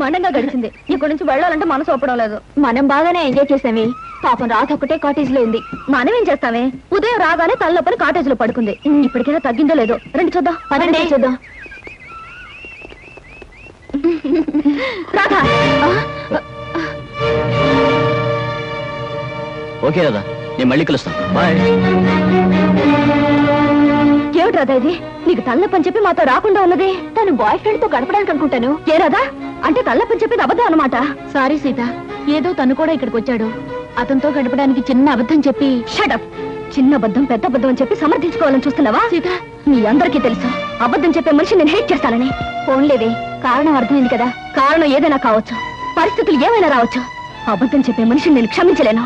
బ్రహ్మాండంగా గడిచింది. ఇక్కడ నుంచి వెళ్ళాలంటే మనసు ఒప్పడం లేదు. మనం బాగానే ఎంజాయ్ చేసామే. పాపం రాత ఒక్కటే కాటేజ్ లో ఉంది. మనం ఏం చేస్తామే? ఉదయం రాగానే తలనొప్పని కాటేజ్ లో పడుకుంది. ఇప్పటికైనా తగ్గిందో లేదో రండి చూద్దాం. పదండి చూద్దాం. రాధా ఓకే రాధా, నేను మళ్ళీ కలుస్తాను. బాయ్. ఏమిటి రాధా ఇది? నీకు తలనొప్పని చెప్పి మాతో రాకుండా ఉన్నది తను బాయ్ ఫ్రెండ్ తో గడపడానికి అనుకుంటాను. ఏ రాధా, అంటే తలనొప్పని చెప్పేది అబద్ధం అన్నమాట? సారీ సీత, ఏదో తను కూడా ఇక్కడికి వచ్చాడు. అతనితో గడపడానికి చిన్న అబద్ధం చెప్పి. షటప్! చిన్న అబద్ధం పెద్ద అబద్ధం అని చెప్పి సమర్థించుకోవాలని చూస్తున్నావా? సీత, మీ అందరికీ తెలుసు అబద్ధం చెప్పే మనిషి నేను హేట్ చేస్తానని. ఫోన్లేవే, కారణం అర్థమైంది కదా. కారణం ఏదైనా కావచ్చు, పరిస్థితులు ఏమైనా రావచ్చు. అబద్ధం చెప్పే మనిషిని నేను క్షమించలేను.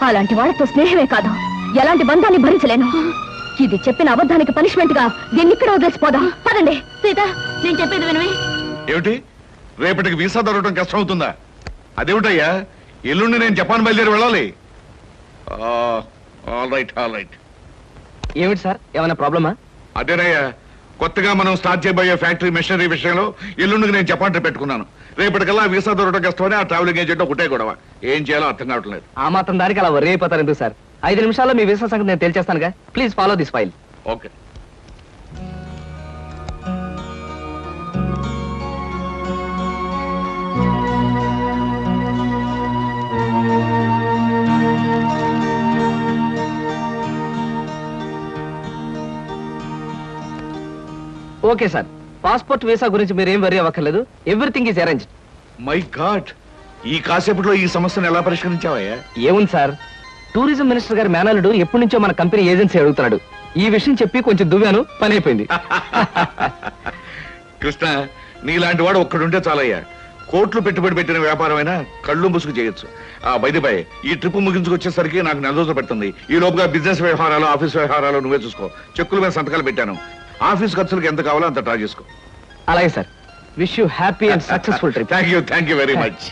అలాంటి వాళ్ళతో స్నేహమే కాదు, ఎలాంటి బంధాన్ని భరించలేను. ఇది చెప్పిన అబద్ధానికి పనిష్మెంట్ గా దీన్ని ఇక్కడ వదిలేసిపోదాం. పదండి. సీత, నేను చెప్పేది వినవే. ఏమిటి, రేపటికి వీసా దొరకడం కష్టం అవుతుందా? అదేమిటయ్యా, ఎల్లుండి నేను జపాన్ బయలుదేరి వెళ్ళాలి. All right. ఏమిటి సార్, ఏమైనా ప్రాబ్లమా? అదేనయ్యా, కొత్తగా మనం స్టార్ట్ చేయబోయే ఫ్యాక్టరీ మెషినరీ విషయంలో ఎల్లుండికి నేను జపాన్ ట్రిప్ పెట్టుకున్నాను. రేపటికల్లా వీసా దొరకడం కష్టమని ఆ ట్రావెలింగ్ ఏజెంట్ ఒకటే గొడవ. ఏం చేయాలో అర్థం కావట్లేదు. ఆ మాత్రం దానికి అలా వర్రీ అయిపోతారు ఎందుకు సార్? 5 నిమిషాల్లో మీ వీసా సంగతి నేను తేల్చేస్తానుగా. Please follow this file. Okay. Okay sir, passport visa గురించి మీరేం వరీ అవ్వక్కర్లేదు. Everything is arranged. My god, ఈ కాసేపట్లో ఈ సమస్యను ఎలా పరిష్కరించావయ్యా? ఏముంది సార్, టూరిజం మినిస్టర్ గారి మేనల్లుడు ఎప్పటి నుంచో మన కంపెనీ ఏజెన్సీ అడుగుతున్నాడు. ఈ విషయం చెప్పి కొంచెం దువ్వాను, పని అయిపోయింది. కృష్ణ, నీలాంటి వాడు ఒక్కడుంటే చాలయ్యా. కోట్లు పెట్టుబడి పెట్టిన వ్యాపారమైనా కళ్ళు ముసుగు చేయొచ్చు. బైదిపై ఈ ట్రిప్ ముగించుకొచ్చేసరికి నాకు 4 రోజులు పడుతుంది. ఈ లోపుగా బిజినెస్ వ్యవహారాలు, ఆఫీస్ వ్యవహారాలు నువ్వే చూసుకో. చెక్కుల మీద సంతకాలు పెట్టాను. ఆఫీస్ ఖర్చులకు ఎంత కావాలో అంత ట్రా చేసుకో. అలాగే sir. Wish you happy and successful trip. Thank you very much.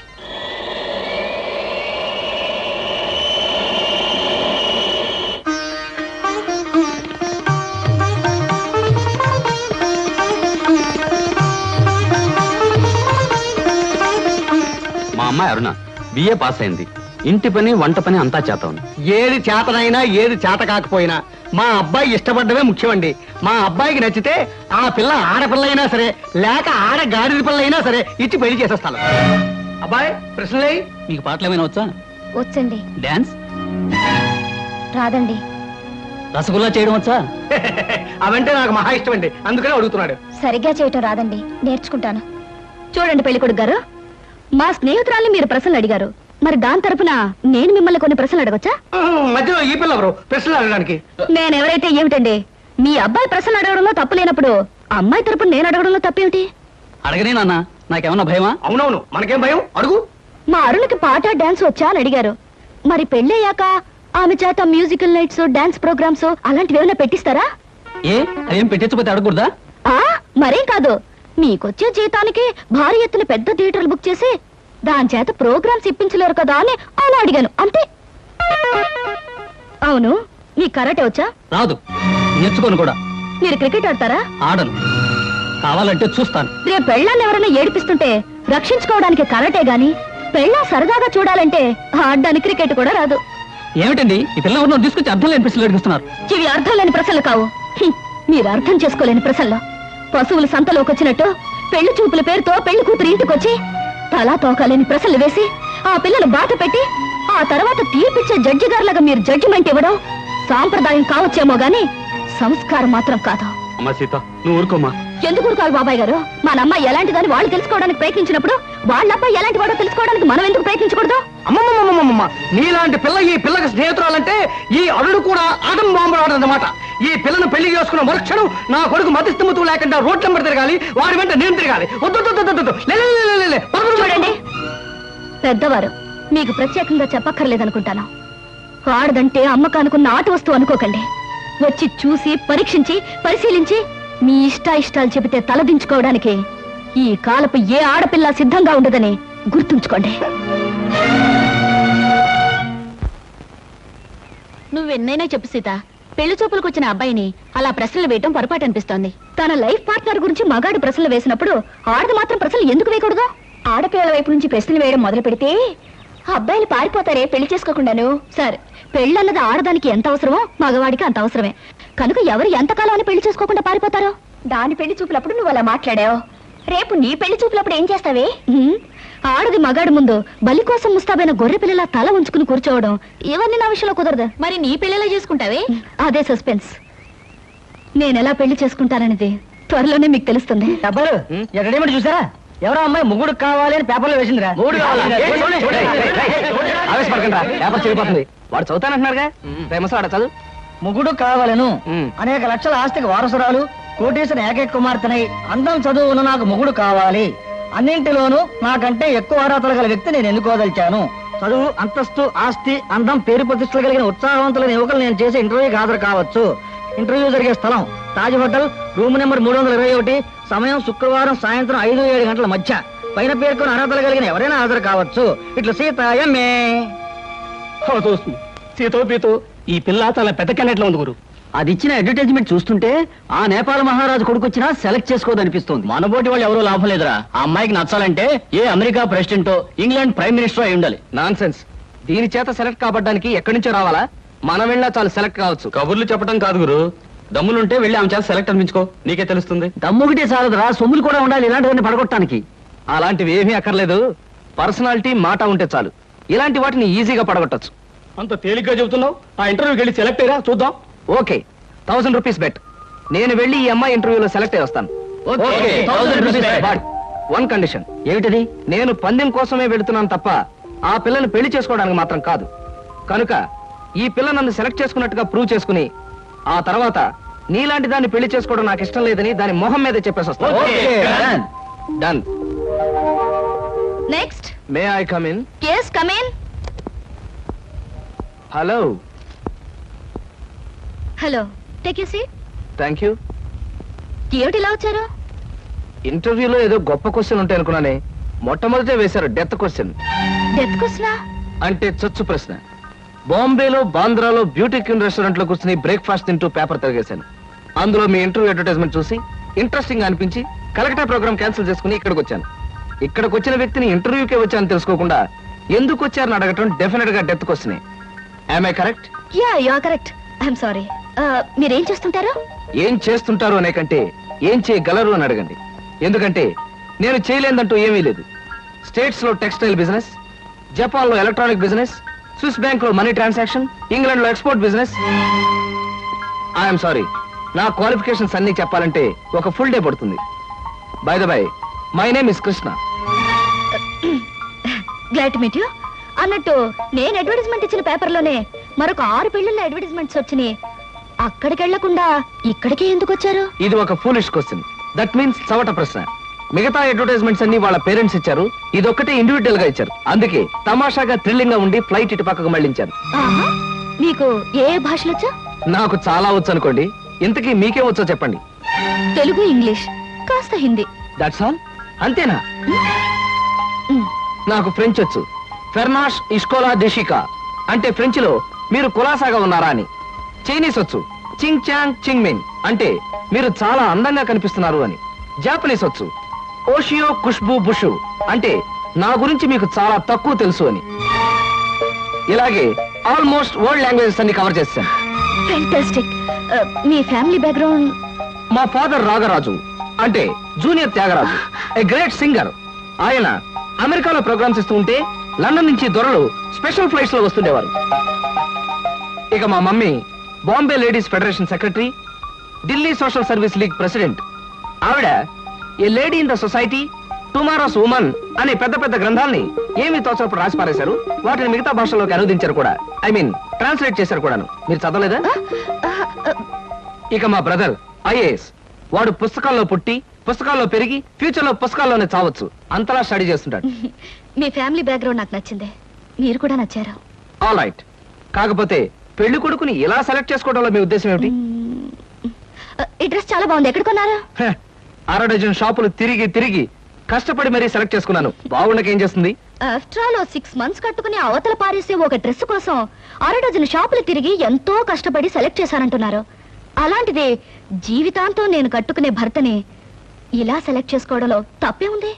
మా అమ్మాయి అరుణ బిఏ పాస్ అయింది. ఇంటి పని వంట పని అంతా చేత ఉంది. ఏది చేతనైనా ఏది చేత కాకపోయినా మా అబ్బాయి ఇష్టపడ్డమే ముఖ్యమండి. మా అబ్బాయికి నచ్చితే ఆ పిల్ల ఆడపిల్ల అయినా సరే, లేక ఆడ గాడిద పిల్ల అయినా సరే ఇచ్చి పెళ్లి చేసేస్తాను. అబ్బాయి ప్రశ్నలే. మీకు పాటలు ఏమైనా వచ్చా? వచ్చండి. డాన్స్ రాదండి. రసగుల్లా చేయడం వచ్చా? అవంటే నాకు మహా ఇష్టం అండి, అందుకనే అడుగుతున్నాడు. సరిగ్గా చేయటం రాదండి, నేర్చుకుంటాను. చూడండి పెళ్లికొడుకు గారు, మా స్నేహితురాల్ని మీరు ప్రశ్నలు అడిగారు. మరి దాని తరపున నేను మిమ్మల్ని కొన్ని ప్రశ్నలు అడగొచ్చా? మధ్యలో ఈ పిల్ల ఎవరు ప్రశ్నలు అడగడానికి? నేనెవరైతే ఏమిటండి? మీ అబ్బాయి ప్రశ్నలు అడగడంలో తప్పు లేనప్పుడు అమ్మాయి తరపున నేను అడగడంలో తప్పేమిటి? అడగనే నాన్న, నాకేమన్నా భయమా? అవునవును, మనకేం భయం, అడుగు. మా అరుణకి పాట డాన్స్ వచ్చా అని అడిగారు. మరి పెళ్ళయ్యాక ఆమె చేత మ్యూజికల్ నైట్స్, డాన్స్ ప్రోగ్రామ్స్ అలాంటివి ఏమైనా పెట్టిస్తారా? ఏ అదేం పెట్టించకపోతే అడగకూడదా? మరేం కాదు, మీకొచ్చే జీతానికి భారీ ఎత్తున పెద్ద థియేటర్లు బుక్ చేసి దాని చేత ప్రోగ్రామ్స్ ఇప్పించలేరు కదా అని అలా అడిగాను, అంతే. అవును, మీకు కరాటే వచ్చా? రాదు, నేర్చుకోను కూడా. మీరు క్రికెట్ ఆడతారా? ఆడను, కావాలంటే చూస్తాను. రేపు పెళ్ళాన్ని ఎవరైనా ఏడిపిస్తుంటే రక్షించుకోవడానికి కరాటే గాని, పెళ్ళా సరదాగా చూడాలంటే ఆడడానికి క్రికెట్ కూడా రాదు. ఏమిటండి ఈ పిల్ల ఎవరినో తీసుకొచ్చి అర్థం లేని ప్రశ్నలు అడిగిస్తున్నారు? ఇవి అర్థం లేని ప్రశ్నలు కావు, మీరు అర్థం చేసుకోలేని ప్రశ్నలు. పశువులు సంతలోకి వచ్చినట్టు పెళ్లి చూపుల పేరుతో పెళ్లి కూతురు ఇంటికొచ్చి తలా తోకాలేని ప్రశ్నలు వేసి ఆ పిల్లలు బాట పెట్టి ఆ తర్వాత తీర్పిచ్చే జడ్జి గారులాగా మీరు జడ్జిమెంట్ ఇవ్వడం సాంప్రదాయం కావచ్చేమో గాని సంస్కారం మాత్రం కాదు. అమ్మా సీత, నువ్వు ఊరుకోమా. ఎందుకు ఊరుకోవాలి బాబాయ్ గారు? మన అమ్మాయి ఎలాంటిదని వాళ్ళు తెలుసుకోవడానికి ప్రయత్నించినప్పుడు వాళ్ళ అబ్బాయి ఎలాంటి వాడో తెలుసుకోవడానికి మనం ఎందుకు ప్రయత్నించకూడదు? అమ్మమ్మమ్మమ్మమ్మ, నీలాంటి పిల్ల ఈ పిల్లకి స్నేహితురాలంటే ఈ అల్లుడు కూడా ఆటం బాంబు అన్నమాట. ఈ పిల్లను పెళ్లి చేసుకున్న మరుక్షణం నా కొడుకు మతిస్థిమతు లేకుండా రోడ్ నెంబర్ తిరగాలి, వాడి వెంట నేను తిరగాలి. చూడండి పెద్దవారు, మీకు ప్రత్యేకంగా చెప్పక్కర్లేదనుకుంటాను. ఆడదంటే అమ్మకానుకున్న ఆట వస్తువు అనుకోకండి. వచ్చి చూసి పరీక్షించి పరిశీలించి మీ ఇష్టాయిష్టాలు చెబితే తలదించుకోవడానికి ఈ కాలపు ఏ ఆడపిల్ల సిద్ధంగా ఉండదని గుర్తుంచుకోండి. నువ్వెన్నైనా చెప్పు సీత, పెళ్లి చూపులకు వచ్చిన అబ్బాయిని అలా ప్రశ్నలు వేయటం పొరపాటు అనిపిస్తోంది. తన లైఫ్ పార్ట్నర్ గురించి మగాడు ప్రశ్నలు వేసినప్పుడు ఆడది మాత్రం ప్రశ్నలు ఎందుకు వేయకూడదు? ఆడపిల్లల వైపు నుంచి ప్రశ్నలు వేయడం మొదలు పెడితే అబ్బాయిలు పారిపోతారే పెళ్లి చేసుకోకుండాను. సరే, పెళ్ళన్నది ఆడదానికి ఎంత అవసరమో మగవాడికి అంత అవసరమే. కనుక ఎవరు ఎంతకాలం అని పెళ్లి చేసుకోకుండా పారిపోతారో? దాని పెళ్లి చూపులప్పుడు నువ్వు అలా మాట్లాడావు. రేపు నీ పెళ్లి చూపులప్పుడు ఏం చేస్తావే? ఆడది మగాడు ముందు బలి కోసం ముస్తాబైన గొర్రె పిల్లల తల ఉంచుకుని కూర్చోవడం ఇవన్నీ నా విషయంలో కుదరదు. మరి నీ పెళ్లిలా చేసుకుంటావే? అదే సస్పెన్స్. నేనెలా పెళ్లి చేసుకుంటాననేది త్వరలోనే మీకు తెలుస్తుంది. డబ్బరు ఎక్కడేమిటి చూసారా? ఎవరో అమ్మాయి మొగుడు కావాలి అని పేపర్లో వేసిందిరా. ఆవేశపడకండి రా, పేపర్ చెడిపోతుంది. వాడు చదువుతానంటున్నారుగా, ప్రేమసాడ చదువు. మొగుడు కావాలను అనేక లక్షల ఆస్తికి వారసురాలు, కోటేశ్వర ఏకైక కుమార్తెనై అందం చదువు ఉన్న నాకు మొగుడు కావాలి. అన్నింటిలోనూ నాకంటే ఎక్కువ అర్హతలు గల వ్యక్తి నేను ఎన్నుకోదలిచాను. చదువు, అంతస్తు, ఆస్తి, అందం, పేరు ప్రతిష్టలు కలిగిన ఉత్సాహవంతులైన యువకులు నేను చేసే ఇంటర్వ్యూకి హాజరు కావచ్చు. ఇంటర్వ్యూ జరిగే స్థలం తాజ్ హోటల్, రూమ్ నెంబర్ 321, సమయం శుక్రవారం సాయంత్రం 5-7 గంటల మధ్య. పైన పేర్కొని అర్హతలు కలిగిన ఎవరైనా హాజరు కావచ్చు. ఇట్లా సీతాయమ్మే. సీతో పీతో ఈ పిల్ల చాలా పెద్ద కెనెట్లో ఉంది గురు. అది ఇచ్చిన అడ్వర్టైజ్మెంట్ చూస్తుంటే ఆ నేపాల మహారాజు కొడుకొచ్చినా సెలెక్ట్ చేసుకోదనిపిస్తుంది. మనబోటి వాళ్ళు ఎవరో లాభం లేదురా. ఆ అమ్మాయికి నచ్చాలంటే ఏ అమెరికా ప్రెసిడెంటో ఇంగ్లాండ్ ప్రైమ్ మినిస్టర్ అయి ఉండాలి. Non sense. దీని చేత సెలెక్ట్ కాబడ్డానికి ఎక్కడి నుంచో రావాలా? మనం వెళ్ళినా చాలు సెలెక్ట్ కావచ్చు. కబుర్లు చెప్పడం కాదు గురు, దమ్ములుంటే వెళ్ళి ఆమె చేత సెలెక్ట్ అనిపించుకో, నీకే తెలుస్తుంది. దమ్ముగిటే చాలదురా, సొమ్ములు కూడా ఉండాలి ఇలాంటివన్నీ పడగొట్టడానికి. అలాంటివి ఏమీ అక్కర్లేదు. పర్సనాలిటీ, మాట ఉంటే చాలు. ఇలాంటి వాటిని ఈజీగా పడగొట్టచ్చు. అంత తేలిగ్గా చెబుతున్నావు. ఆ ఇంటర్వ్యూకి వెళ్ళి సెలెక్ట్ అయ్యరా చూద్దాం. Okay, 1000 rupees bet. నేను వెళ్ళి ఈ అమ్మాయి ఇంటర్వ్యూలో సెలెక్ట్ అయ్యి వస్తాను. Okay, 1000 rupees bet. But one condition. ఏమిటది? నేను పందెం కోసమే వెళుతున్నాను తప్ప ఆ పిల్లని పెళ్లి చేసుకోవడానికి మాత్రం కాదు. కనుక ఈ పిల్ల నన్ను సెలెక్ట్ చేసుకున్నట్టుగా ప్రూవ్ చేసుకుని ఆ తర్వాత నీలాంటి దాన్ని పెళ్లి చేసుకోవడం నాకు ఇష్టం లేదని దాని మొహం మీద చెప్పేసి వస్తాను. Done. Next. May I come in? yes, come in. Hello. Hello, take you seat. Thank you. ఏమిటి ఇలా వచ్చారు? ఇంటర్వ్యూలో ఏదో గొప్ప క్వశ్చన్ ఉంటాయి అనుకున్నానే, మొట్టమొదటే వేశారు డెత్ క్వశ్చన్. డెత్ క్వశ్చనా? అంటే చచ్చు ప్రశ్న. బాంబేలో, బాంద్రాలో బ్యూటీ క్వీన్ రెస్టారెంట్ లో కూర్చుని బ్రేక్ఫాస్ట్ తింటూ పేపర్ తిరిగేశాను. అందులో మీ ఇంటర్వ్యూ అడ్వర్టైజ్మెంట్ చూసి ఇంట్రెస్టింగ్ అనిపించి కలెక్టర్ ప్రోగ్రామ్ క్యాన్సిల్ చేసుకుని ఇక్కడికి వచ్చాను. ఇక్కడికి వచ్చిన వ్యక్తిని ఇంటర్వ్యూకే వచ్చాను తెలుసుకోకుండా ఎందుకు వచ్చారని అడగటం డెఫినెట్ గా డెత్ క్వశ్చనే. Am I correct? Yeah, you are correct. I'm sorry. మీరేం చేస్తుంటారు? ఏం చేస్తుంటారు అనే కంటే ఏం చేయగలరు అని అడగండి. ఎందుకంటే నేను చేయలేదంటూ ఏమీ లేదు. స్టేట్స్ లో టెక్స్టైల్ బిజినెస్, జపాన్ లో ఎలక్ట్రానిక్ బిజినెస్, స్విస్ బ్యాంక్ లో మనీ ట్రాన్సాక్షన్, ఇంగ్లాండ్ లో ఎక్స్పోర్ట్ బిజినెస్. ఐఎమ్ సారీ, నా క్వాలిఫికేషన్స్ అన్ని చెప్పాలంటే ఒక ఫుల్ డే పడుతుంది. By the by, my name is Krishna. Glad to meet you. అన్నట్టు నేను అడ్వర్టైజ్మెంట్ ఇచ్చిన పేపర్లోనే మరొక 6 పెళ్లిళ్ళ అడ్వర్టైజ్మెంట్స్ వచ్చినాయి. అక్కడికి వెళ్లకుండా ఇక్కడికే ఎందుకు వచ్చారు? ఇది ఒక ఫూలిష్ క్వశ్చన్. దట్ మీన్స్ చవట ప్రశ్న. మిగతా అడ్వర్టైజ్మెంట్స్ అన్ని వాళ్ళ పేరెంట్స్ ఇచ్చారు, ఇదొక్కటే ఇండివిజువల్ గా ఇచ్చారు. అందుకే తమాషాగా థ్రిల్లింగ్ గా ఉండి ఫ్లైట్ ఇటు పక్కకు మళ్ళించారు. ఆహా, మీకు ఏ భాషలు వచ్చా? నాకు చాలా వచ్చు అనుకోండి. ఇంతకీ మీకే వచ్చో చెప్పండి. తెలుగు, ఇంగ్లీష్, కాస్త హిందీ. That's all? అంతేనా? నాకు ఫ్రెంచ్ వచ్చు. ఫెర్నాష్ ఇష్కోలా డిషికా అంటే ఫ్రెంచ్ లో మీరు కులాసాగా ఉన్నారా అని. చైనీస్ వచ్చు. చింగ్ చాంగ్ చింగ్ మింగ్ అంటే మీరు చాలా అందంగా కనిపిస్తున్నారు అని. జాపనీస్ వచ్చు. ఓషియో ఖుష్బూ బుషు అంటే నా గురించి మీకు చాలా తక్కువ తెలుసు అని. ఇలాగే ఆల్మోస్ట్ వరల్డ్ లాంగ్వేజెస్ అన్ని కవర్ చేశాను. ఫెంటాస్టిక్. మీ ఫ్యామిలీ బ్యాక్గ్రౌండ్? మా ఫాదర్ రాగరాజు అంటే junior Thyagaraju, a great singer. ఆయన అమెరికాలో ప్రోగ్రామ్స్ ఇస్తూ ఉంటే లండన్ నుంచి దొరలు స్పెషల్ ఫ్లైట్స్ లో వస్తుండేవారు. ఇక మా mummy Bombay ladies federation secretary, Delhi social service league president. ఆవిడ a lady in the society, tomorrow's woman అనే పెద్ద పెద్ద గ్రంథాలని ఏమి తోచప్పుడు రాసి పారేశారు. వాటిని మిగతా భాషల్లోకి అనువదించారు కూడా. ఐ మీన్ ట్రాన్స్లేట్ చేశారు కూడాను. మీరు చదవలేదా? ఇక మా బ్రదర్ ఐఏఎస్. వాడు పుస్తకాల్లో పుట్టి పుస్తకాల్లో పెరిగి ఫ్యూచర్ లో పుస్తకాల్లోనే చావచ్చు. అంతలా స్టడీ చేస్తుంటాడు. మీ ఫ్యామిలీ బ్యాక్గ్రౌండ్ నాకు నచ్చింది. మీరు కూడా నచ్చారు. All right. కాకపోతే పెళ్లి కొడుకుని ఇలా సెలెక్ట్ చేసుకోవడంలో మీ ఉద్దేశం ఏమిటి? ఈ డ్రెస్ చాలా బాగుంది. ఎక్కడ కొన్నారు? 6 డజన్ షాపులు తిరిగి తిరిగి కష్టపడి మరీ సెలెక్ట్ చేసుకున్నాను. బాగుండకేం చేస్తుంది? ఆఫ్టర్ ఆల్ 6 months కట్టుకుని అవతల పారేసే ఒక డ్రెస్ కోసం 6 డజన్ షాపులు తిరిగి ఎంతో కష్టపడి సెలెక్ట్ చేశానంటున్నారు. అలాంటిది జీవితాంతం నేను కట్టుకునే భర్తని ఇలా సెలెక్ట్ చేసుకోవడంలో తప్పే ఉంది.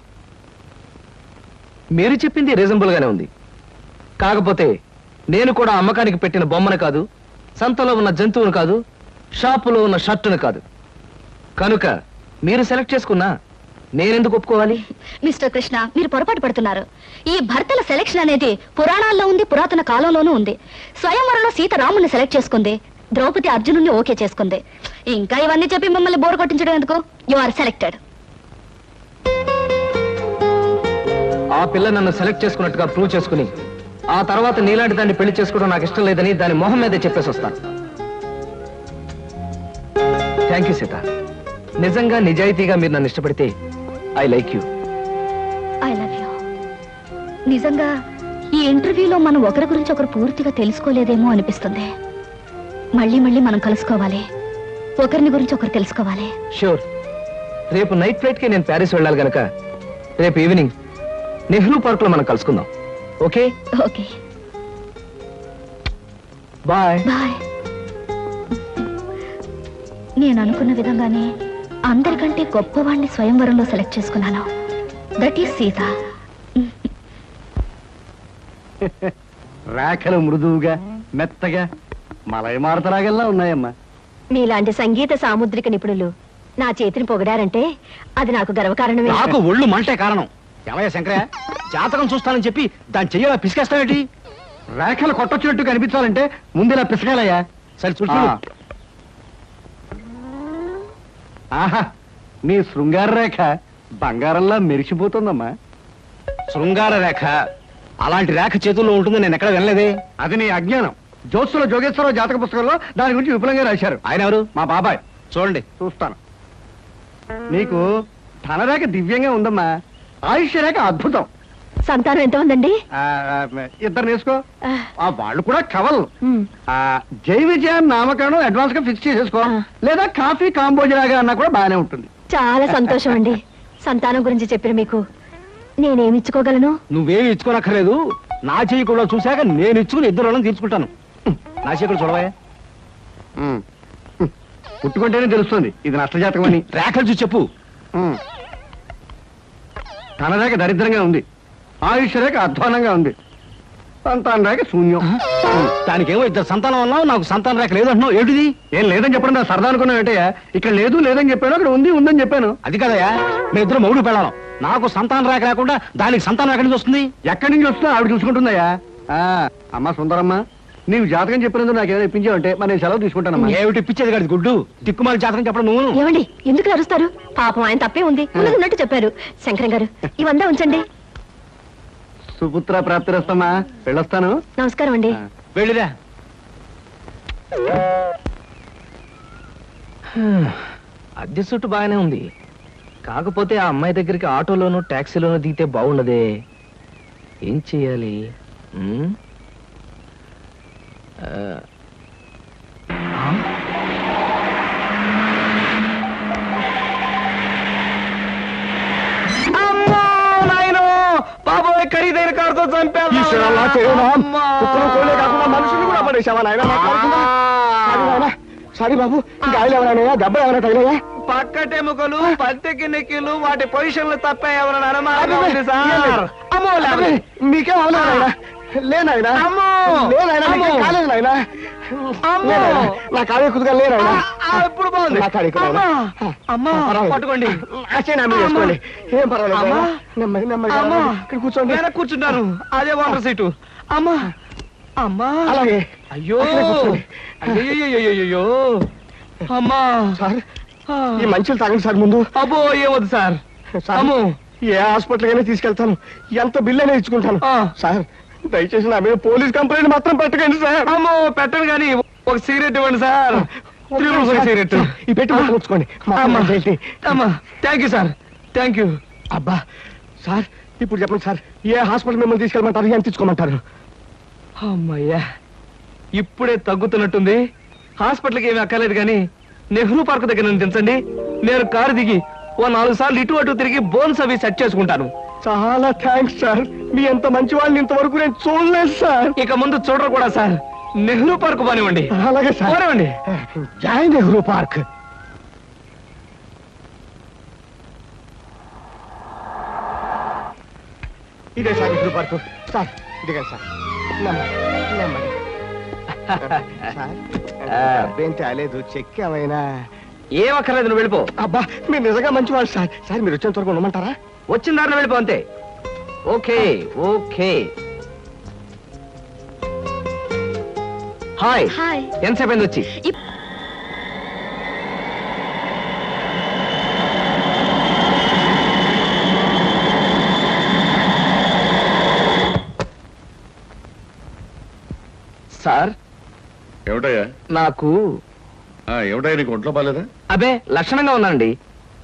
మీరు చెప్పింది రీజనబుల్ గానే ఉంది. కాకపోతే నేను కూడా అమ్మకానికి పెట్టిన బొమ్మను కాదు, సంతలో ఉన్న జంతువును కాదు, షాపులో ఉన్న షర్టును కాదు. కనుక మీరు సెలెక్ట్ చేసుకున్నా నేనెందుకు ఒప్పుకోవాలి? మిస్టర్ కృష్ణ, మీరు పొరపాటు పడుతున్నారు. ఈ భర్తల సెలెక్షన్ అనేది పురాణాల్లో ఉంది, పురాతన కాలంలోనూ ఉంది. స్వయంవరంలో సీత రాముని సెలెక్ట్ చేసుకుంది, ద్రౌపది అర్జునుని ఓకే చేసుకుంది. ఇంకా ఇవన్నీ చెప్పి మిమ్మల్ని బోర్ కొట్టించడం ఎందుకు? You are selected. ఆ పిల్ల నన్ను సెలెక్ట్ చేసుకున్నట్టుగా ప్రూవ్ చేసుకుని ఆ తర్వాత నీలాంటి దాన్ని పెళ్లి చేసుకోవడం నాకు ఇష్టం లేదని దాని మొహం మీదే చెప్పేసి వస్తాను. Thank you Sita. నిజంగా నిజాయితీగా మీరు నన్ను ఇష్టపడితే I like you. I love you. నిజంగా ఈ ఇంటర్వ్యూలో మనం ఒకరి గురించి ఒకరు పూర్తిగా తెలుసుకోలేదేమో అనిపిస్తుంది. మళ్ళీ మళ్ళీ మనం కలుసుకోవాలి, ఒకరిని గురించి ఒకరు తెలుసుకోవాలి. షూర్. రేపు నైట్ ఫ్లైట్ కి నేను ప్యారిస్ వెళ్ళాలి గనక రేపు ఈవినింగ్ నెహ్రూ పార్క్ లో మనం కలుసుకుందాం. ఓకే? Okay, bye. బాయ్. నేను అనుకున్న విధంగానే అందరికంటే గొప్పవాణ్ణి స్వయంవరంలో సెలెక్ట్ చేసుకున్నాను. That is Sita. రేఖలు మృదువుగా మెత్తగా మలయమారతరాగల్లా ఉన్నాయమ్మా. మీలాంటి సంగీత సాముద్రిక నిపుణులు నా చేతిని పొగిడారంటే అది నాకు గర్వకారణమే. నాకు ఒళ్ళు మంటే కారణం. ఏమయ్యా శంకరయ్య, జాతకం చూస్తానని చెప్పి దాని చెయ్యాల పిసికేస్తావేటి? రేఖలు కొట్టొచ్చినట్టు కనిపించాలంటే ముందులా పిసకాలయ్యా. సరే చూడు. ఆహా, నీ శృంగార రేఖ బంగారంలా మెరిసిపోతుందమ్మా. శృంగార రేఖ అలాంటి రేఖ చేతుల్లో ఉంటుందని నేను ఎక్కడ వినలేదే. అది నీ అజ్ఞానం. జోత్సులో జోగేశ్వరరావు జాతక పుస్తకంలో దాని గురించి విపులంగా రాశారు. ఆయన ఎవరు? మా బాబాయ్. చూడండి, చూస్తాను. నీకు ధనరేఖ దివ్యంగా ఉందమ్మా. ఆయుష్య రేఖ అద్భుతం. సంతానం ఎంత ఉందండి? ఇద్దరు నేర్చుకో. వాళ్ళు కూడా కవలు. జై విజయాన్ని నామకరణం అడ్వాన్స్ గా ఫిక్స్ చేసేసుకో. లేదా కాఫీ కాంబోజలాగా అన్నా కూడా బాగానే ఉంటుంది. చాలా సంతోషం అండి. సంతానం గురించి చెప్పిన మీకు నేనేమి ఇచ్చుకోగలను? నువ్వేమి ఇచ్చుకోనక్కర్లేదు. నా చెయ్యి కూడా చూశాక నేను ఇచ్చుకుని ఇద్దరు వాళ్ళని తీర్చుకుంటాను. నా చెయ్యి కూడా చూడవా. పుట్టుకుంటేనే తెలుస్తుంది ఇది నష్టజాతకం అని. రేఖలు చూసి చెప్పు. తన రేఖ దరిద్రంగా ఉంది, ఆయుష్ రేఖ అధ్వానంగా ఉంది, సంతాన రేఖ శూన్యం. దానికేమో ఇద్దరు సంతానం అన్నావు, నాకు సంతాన రేఖ లేదంటున్నావు. ఏంటిది? ఏం లేదని చెప్పడం నా సరదా అనుకున్నావు ఏంటయ్యా? ఇక్కడ లేదు లేదని చెప్పాను, అక్కడ ఉంది ఉందని చెప్పాను. అది కదయ్యా, మీ ఇద్దరు మౌడు పెళ్ళాం. నాకు సంతాన రేఖ లేకుండా దానికి సంతానం ఎక్కడి నుంచి వస్తుంది? ఎక్కడి నుంచి వస్తుందో ఆవిడ చూసుకుంటుందయ్యా. అమ్మా సుందరమ్మ, నీవు జాతకం చెప్పినందుకు నాకు ఏదో ఇప్పించావంటే మరి నేను సెలవు తీసుకుంటానమ్మా. ఏమిటి ఇప్పించేది కాదు గుడ్డు, దిక్కుమాలి జాతకం చెప్పడం నువ్వు. ఏమండి, ఎందుకు అరుస్తారు? పాపం ఆయన తప్పే ఉంది, ఉన్నట్టు చెప్పారు. శంకరం గారు, ఇవంతా ఉంచండి. సుపుత్ర ప్రాప్తిరస్తమా, వెళ్ళొస్తాను. నమస్కారం అండి. వెళ్ళిరా. అద్దె సుట్టు బాగానే ఉంది, కాకపోతే ఆ అమ్మాయి దగ్గరికి ఆటోలోను టాక్సీలోను దిగితే బాగుండదే. ఏం చెయ్యాలి? బాబోయ్, ఖరీదైన కారుతో చంపాను. మనుషులు కూడా పడేసావా నాయన? సారీ బాబు, గాయలు ఎవరైనా దెబ్బలు ఎవరైనా తగిలాయా? పక్కటెముకలు, పత్తికి నెక్కిలు, వాటి పొజిషన్లు తప్ప ఎవరైనా మీకేం అవలేదా? లేనాయనా, కాలేదు నాయన. నా కాళీ కుదుగా లేనాయనా. ఇప్పుడు బాగుంది. నా కాళీ పట్టుకోండి, చేసుకోండి. ఏం పర్వాలేదు. నెమ్మది నెమ్మది ఇక్కడ కూర్చోండి. కూర్చుంటాను, అదే వాటర్ సీటు. అమ్మా అమ్మా, అలాగే. అయ్యో అయ్యో అమ్మా. సార్, ఈ మంచులు తాగండి సార్ ముందు. అబ్బో ఏమొద్దు సార్. అమ్మో, ఏ హాస్పిటల్ అయినా తీసుకెళ్తాను, ఎంత బిల్ అయినా ఇచ్చుకుంటాను. సార్, దయచేసి నా మీద పోలీస్ కంప్లైంట్ మాత్రం పెట్టకండి సార్. అమ్మో పెట్టండి, కానీ ఒక సిగరెట్ ఇవ్వండి సార్. సిగరెట్ ఈ పెట్టి ముట్టుకోండి. అమ్మా, thank you sir, thank you. అబ్బా సార్, ఇప్పుడు చెప్పండి సార్, ఏ హాస్పిటల్ మిమ్మల్ని తీసుకెళ్ళమంటారు, ఎంత తీసుకోమంటారు? అమ్మయ్యా, ఇప్పుడే తగ్గుతున్నట్టుంది. హాస్పిటల్కి ఏమీ అక్కర్లేదు, కానీ నెహ్రూ పార్క్ దగ్గర నన్ను దించండి. నేను కారు దిగి ఓ 4 సార్లు ఇటు అటు తిరిగి బోన్స్ అవి సెట్ చేసుకుంటాను. చాలా థ్యాంక్స్ సార్, మీ ఎంత మంచి వాళ్ళని ఇంతవరకు నేను చూడలేదు సార్. ఇక ముందు చూడరు కూడా సార్. నెహ్రూ పార్క్ బానివ్వండి. అలాగే సార్, బానివ్వండి. జై నెహ్రూ పార్క్. ఇదే సార్ ఇప్పుడు పార్కు సార్ ఇదిగా సార్ నెమ్మది సార్ అబ్బేం తేలేదు చెక్ ఏమైనా ఏం అక్కర్లేదు, నువ్వు వెళ్ళిపో. అబ్బా మీరు నిజంగా మంచివాళ్ళు సార్. సార్ మీరు వచ్చేంత వరకు ఉండమంటారా? వచ్చిన దారిలో వెళ్ళిపో అంతే. Okay okay. Hi hi. ఎంతసేపు అయింది వచ్చి? సార్ ఏమిటయ్యా? నాకు ఏమిటయ్యా, నీకు ఒంట్లో బాలేదా? అబే లక్షణంగా ఉన్నానండి.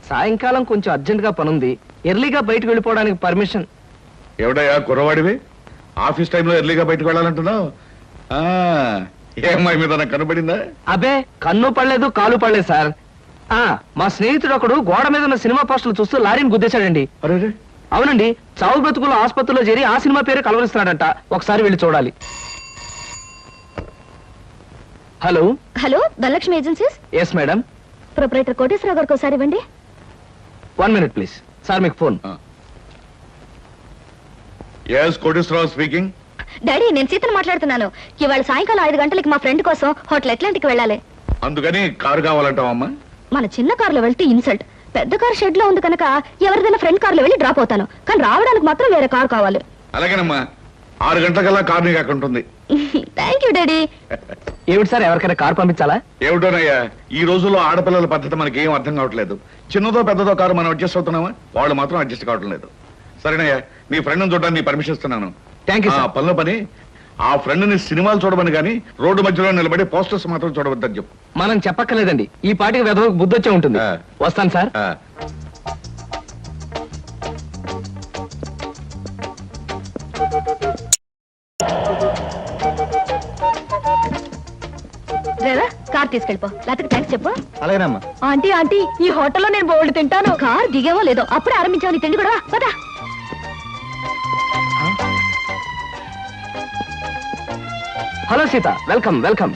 సాయంకాలం కొంచెం అర్జెంట్ గా పనుంది, ఎర్లీగా బయటకు వెళ్ళిపోవడానికి పర్మిషన్. ఏమిటయ్యా కుర్రవాడివి, ఆఫీస్ టైంలో ఎర్లీగా బయటకు వెళ్ళాలంటున్నావు? ఏ అమ్మాయి మీద నాకు కనబడిందా? అబే కన్ను పడలేదు కాలు పడలేదు సార్. మా స్నేహితుడు ఒకడు గోడ మీద ఉన్న సినిమా పోస్టర్లు చూస్తూ లారీని గుద్దేశాడండి. అరే అవునండి, చావు బ్రతుకుల్లో ఆసుపత్రిలో చేరి ఆ సినిమా పేరు కలవరిస్తున్నాడంట. ఒకసారి వెళ్ళి చూడాలి. Hello hello Dhanalakshmi agencies. Yes madam. Proprietor Koteswara Rao గారికి ఒకసారి ఇవ్వండి. 1 minute ప్లీజ్. సార్ మీకు phone. Yes Koteswara Rao speaking. Daddy నేను సీతను మాట్లాడుతున్నాను. ఇవాళ సాయంకాలం 5 గంటలకి మా ఫ్రెండ్ కోసం హోటల్ అట్లాంటిక్ వెళ్ళాలి. అందుకని కారు కావాలంటావమ్మా? మన చిన్న కారులో వెళ్తే ఇన్సల్ట్. పెద్ద కార్ షెడ్ లో ఉంది కనుక ఎవరిదైనా ఫ్రెండ్ కారులో వెళ్ళి డ్రాప్ అవుతాను. కానీ రావడానికి మాత్రం వేరే కారు కావాలి. అలాగేనమ్మా, 6 గంటలకల్లా కారు నీకు అక్కడ ఉంటుంది. Thank you daddy. ఏమిటి సార్, ఎవరికైనా కార్ పంపించాలా? ఏమిటోనయ్యా, ఈ రోజుల్లో ఆడపిల్లల పద్ధతి మనకి ఏం అర్థం కావట్లేదు. చిన్నదో పెద్దదో కారు మనం అడ్జస్ట్ అవుతున్నామా, వాళ్ళు మాత్రం అడ్జస్ట్ కావటం లేదు. సరేనయ్యా, నీ ఫ్రెండ్ చూడడానికి నీ పర్మిషన్ ఇస్తున్నాను. Thank you. పనిలో పని ఆ ఫ్రెండ్ ని సినిమాలు చూడమని కానీ రోడ్డు మధ్యలో నిలబడి పోస్టర్స్ మాత్రం చూడవద్దని చెప్పు. మనం చెప్పక్కర్లేదండి, ఈ పాటికి వెధవకు బుద్ధి వచ్చే ఉంటుంది. వస్తాను సార్. డ్రైవర్ కార్ తీసుకెళ్ళిపో, లేకపోతే థ్యాంక్స్ చెప్పు. అలాగేనమ్మా. ఆంటీ ఆంటీ ఈ హోటల్లో నేను బోల్డ్ తింటాను. కార్ దిగేవో లేదో అప్పుడే ఆరంభించావు నీ తిండి కూడా. పదా. Hello Sita, welcome welcome.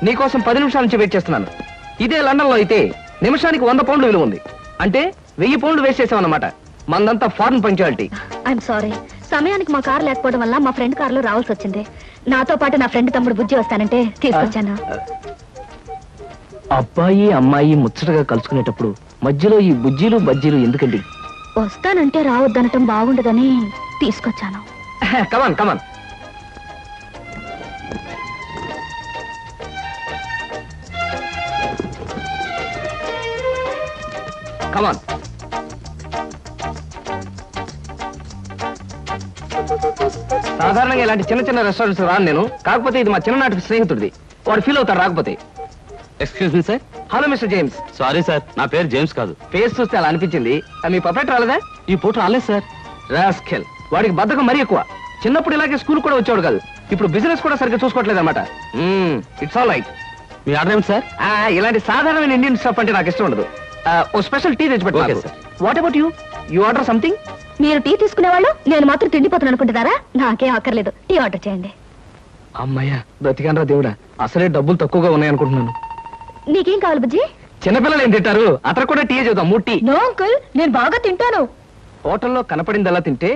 నీకోసం 10 నిమిషాల నుంచి వెయిట్ చేస్తున్నాను. ఇదే లండన్ లో అయితే నిమిషానికి 100 పౌండ్లు విలువ ఉంది. అంటే 1000 పౌండ్లు వేస్ట్ చేసామన్నమాట. మందంతా ఫారెన్ పంక్చువాలిటీ. ఐఎమ్ సారీ, సమయానికి మా కార్ లేకపోవడం వల్ల మా ఫ్రెండ్ కారులో రావాల్సి వచ్చింది. నాతో పాటు నా ఫ్రెండ్ తమ్ముడు బుజ్జి వస్తానంటే తీసుకొచ్చాను. అబ్బాయి అమ్మాయి ముచ్చటగా కలుసుకునేటప్పుడు మధ్యలో ఈ బుజ్జీలు బజ్జీలు ఎందుకండి? వస్తానంటే రావద్దనటం బాగుండదని తీసుకొచ్చాను. కమాన్ కమాన్. కమాన్. సాధారణంగా ఇలాంటి చిన్న చిన్న రెస్టారెంట్స్ రాను నేను. కాకపోతే ఇది మా చిన్ననాటి స్నేహితుడిది, వాడు ఫీల్ అవుతాడు రాకపోతే. Excuse me sir. Hello mister James. Sorry sir, నా పేరు జేమ్స్ కాదు. ఫేస్ చూస్తే అలా అనిపించింది. మీ పర్ఫెక్ట్ రాలేదా? ఈ పూట రాలేదు సార్. రాస్కెల్, వాడికి బద్ధకం మరీ ఎక్కువ. చిన్నప్పుడు ఇలాగే స్కూల్ కూడా వచ్చాడు కాదు, ఇప్పుడు బిజినెస్ కూడా సరిగ్గా చూసుకోవట్లేదు అనమాట. It's all right. Me order ఏమిటి సార్? ఇలాంటి సాధారణమైన ఇండియన్ స్టఫ్ అంటే నాకు ఇష్టం ఉండదు. ఓ స్పెషల్ టీ తెచ్చి Okay, పెట్టు. sir. What about you? You order something? మీరు టీ తీసుకునేవాళ్ళు, నేను మాత్రం తిండిపోతాను అనుకుంటున్నారా? నాకేం అక్కర్లేదు, టీ ఆర్డర్ చేయండి. అమ్మయ్యా, బ్రతికానరా దేవుడా. అసలే డబ్బులు తక్కువగా ఉన్నాయి అనుకుంటున్నాను. నీకేం కావాలి బుజ్జి? చిన్నపిల్లలు ఏం తింటారు, అతను కూడా టీ చేద్దాం. 3 టీ. నో అంకుల్, నేను బాగా తింటాను. హోటల్లో కనపడిందలా తింటే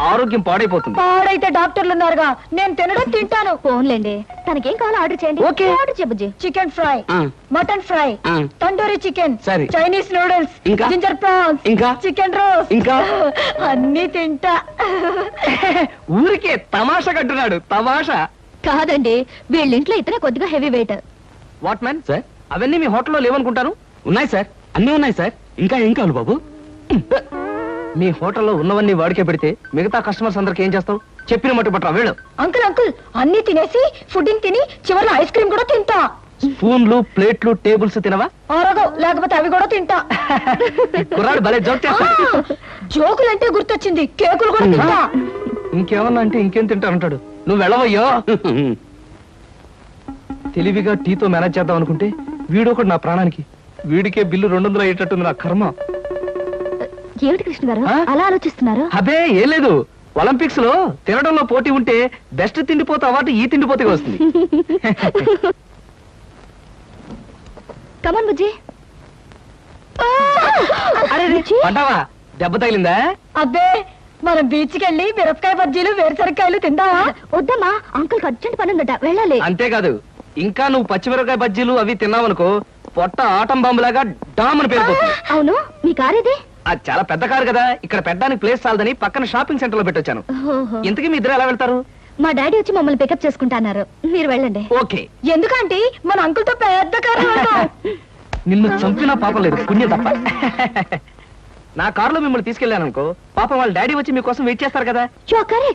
ఆరోగ్యం పాడైపోతుంది. పాడైతే డాక్టర్లు ఉన్నారుగా, నేను తినడం తింటాను. ఫోన్లేండి, తనకేం కావాలో ఆర్డర్ చేయండి. Okay. ఆర్డర్ చేయ బుజ్జి. చికెన్ ఫ్రై, ఆ. మటన్ ఫ్రై, ఆ. తండూరి చికెన్, సరే. చైనీస్ నూడిల్స్, ఇంకా? జింజర్ ప్రాన్స్, ఇంకా? చికెన్ రోస్, ఇంకా? అన్ని తింటా. ఊరికే తమాషా కట్టున్నాడు, తమాషా. కాదండి, వీళ్ళింట్లో ఇతనే కొద్దిగా heavy weight. What man sir? అవన్నీ మీ హోటల్లో లేవనుకుంటాను. ఉన్నాయి సార్, అన్నీ ఉన్నాయి సార్. ఇంకా ఏం కావాలి బాబు? మీ హోటల్లో ఉన్నవన్నీ వాడికే పెడితే మిగతా కస్టమర్స్ అందరికి ఏం చేస్తావు? చెప్పిన మట్టు పట్టరా వెళ్ళు. అంకుల్ అంకుల్, అన్ని తినేసి ఫుడ్డింగ్ తిని చివరిలో ఐస్ క్రీమ్ కూడా తింటా. స్పూన్లు ప్లేట్లు టేబుల్స్ తినవా? ఆరోగో, లేకపోతే అవి కూడా తింటా. కుర్రాడు భలే జోక్ చేస్తాడు. జోకులంటే గుర్తొచ్చింది, కేకులు కూడా తింటా. ఇంకేమన్నా అంటే ఇంకేం తింటానంటాడు. నువ్వు వెళ్ళవయ్యో. తెలివిగా టీతో మేనేజ్ చేద్దాం అనుకుంటే వీడొకడు నా ప్రాణానికి. వీడికే బిల్లు 200 అయ్యేటట్టుంది నా కర్మ. ఏమిటి కృష్ణ గారు ఆ? అలా ఆలోచిస్తున్నారు? అబే ఏం లేదు, ఒలింపిక్స్ లో తినడంలో పోటీ ఉంటే బెస్ట్ తిండిపోతే అవార్డు ఈ తిండిపోతే వస్తుంది. కమన్ బుజ్జి. అరే పడ్డావా? దెబ్బ తగిలిందా? అబ్బే మనం బీచ్కి వెళ్ళి మిరపకాయ బజ్జీలు వేరుసరికాయలు తిందామా? వద్దమ్మా, అంకుల్ అర్జెంట్ పని ఉందట, వెళ్ళాలి. అంతేకాదు ఇంకా నువ్వు పచ్చిమిరపకాయ బజ్జీలు అవి తిన్నావనుకో పొట్ట ఆటం బాంబులాగా డామని పేరుపోతుంది. అవును, మీ కార్ ఇది? అది చాలా పెద్ద కారు కదా, ఇక్కడ పెట్టడానికి ప్లేస్ చాలదని పక్కన షాపింగ్ సెంటర్ లో పెట్టొచ్చాను. ఇంతకీ మీ ఇద్దరు ఎలా వెళ్తారు? మా డాడీ వచ్చి మమ్మల్ని పికప్ చేసుకుంటున్నారు, మీరు వెళ్ళండి. ఓకే. ఎందుకంటే మన అంకుల్ తో పెద్ద కారు. నిన్ను చంపినా పాపం లేదు, పుణ్యం తప్ప. నా కారులో మిమ్మల్ని తీసుకెళ్ళాను అనుకో, పాపం వాళ్ళ డాడీ వచ్చి మీకోసం వెయిట్ చేస్తారు కదా. కరెక్ట్.